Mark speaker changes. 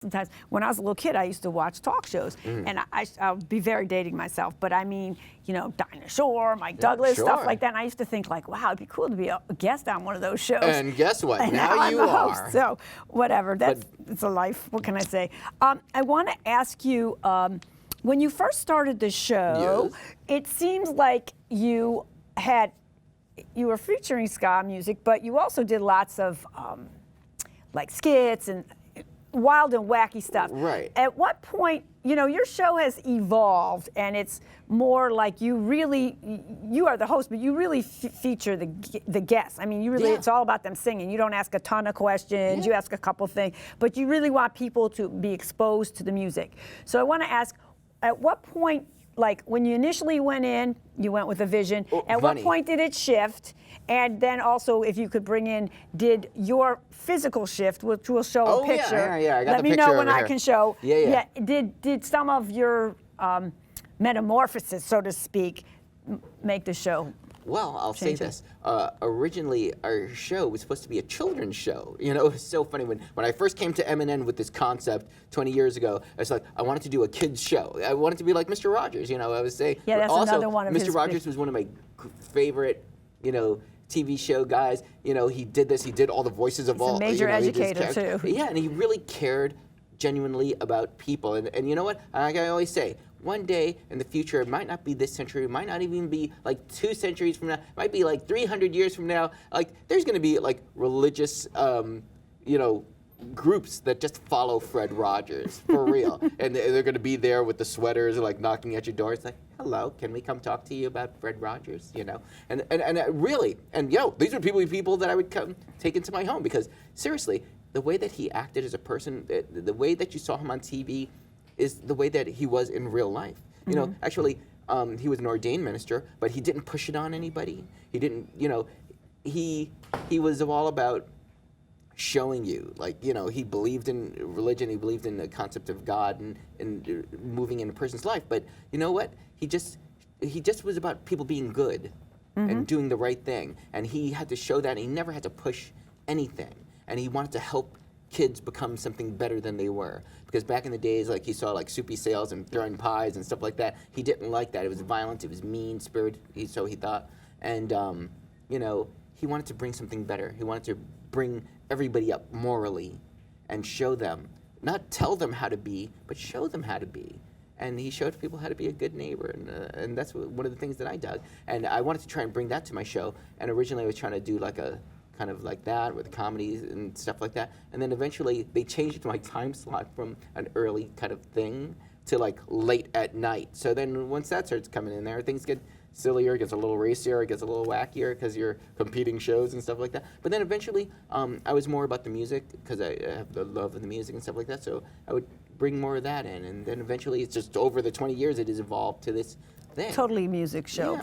Speaker 1: Sometimes when I was a little kid, I used to watch talk shows, and I'll be very dating myself, but I mean, you know, Dinah Shore, Mike Douglas, stuff like that. And I used to think like, wow, it'd be cool to be a guest on one of those shows.
Speaker 2: And guess what?
Speaker 1: And
Speaker 2: now you are.
Speaker 1: Host, so whatever, it's a life. What can I say? I want to ask you, when you first started the show, it seems like you were featuring ska music, but you also did lots of like skits and wild and wacky stuff.
Speaker 2: Right.
Speaker 1: At what point, you know, your show has evolved and it's more like you are the host, but you really feature the guests. I mean, you really, it's all about them singing. You don't ask a ton of questions, you ask a couple things, but you really want people to be exposed to the music. So I want to ask, at what point, like when you initially went in, you went with a vision. At what point did it shift? And then also, if you could bring in, did your physical shift, which we'll show a picture.
Speaker 2: I got
Speaker 1: Let
Speaker 2: the
Speaker 1: me
Speaker 2: picture
Speaker 1: know when
Speaker 2: over
Speaker 1: I
Speaker 2: here.
Speaker 1: can show.
Speaker 2: Yeah.
Speaker 1: Did some of your metamorphosis, so to speak, make the show?
Speaker 2: Well, I'll say this. Originally, our show was supposed to be a children's show. You know, it was so funny. When I first came to MNN with this concept 20 years ago, I was like, I wanted to do a kids' show. I wanted to be like Mr. Rogers, you know. I was saying.
Speaker 1: Yeah, that's
Speaker 2: also,
Speaker 1: another one of
Speaker 2: Mr. Rogers was one of my favorite, you know, TV show guys. You know, he did this. He did all the voices of all.
Speaker 1: He's a major educator, too.
Speaker 2: Yeah, and he really cared genuinely about people. And you know what? Like I always say, one day in the future, it might not be this century, it might not even be like 2 centuries from now, it might be like 300 years from now. Like, there's going to be like religious, you know, groups that just follow Fred Rogers for real, and they're going to be there with the sweaters, like knocking at your door. It's like, hello, can we come talk to you about Fred Rogers? You know, and really, and yo, these are people that I would come take into my home, because seriously, the way that he acted as a person, the way that you saw him on TV, is the way that he was in real life. You know, actually, he was an ordained minister, but he didn't push it on anybody. He didn't, you know, he was all about showing you, like, you know, he believed in religion, he believed in the concept of God and moving in a person's life. But you know what? He just was about people being good and doing the right thing. And he had to show that, and he never had to push anything. And he wanted to help kids become something better than they were. Because back in the days, like, he saw like soupy sales and throwing pies and stuff like that. He didn't like that. It was violent, it was mean-spirited, so he thought. And, you know, he wanted to bring something better. He wanted to bring everybody up morally and show them, not tell them how to be, but show them how to be. And he showed people how to be a good neighbor, and that's one of the things that I dug. And I wanted to try and bring that to my show. And originally I was trying to do like a kind of like that with comedies and stuff like that. And then eventually they changed my time slot from an early kind of thing to like late at night. So then once that starts coming in there, things get sillier, it gets a little racier, it gets a little wackier because you're competing shows and stuff like that. But then eventually I was more about the music because I have the love of the music and stuff like that. So I would bring more of that in. And then eventually it's just over the 20 years it has evolved to this thing.
Speaker 1: Totally music show.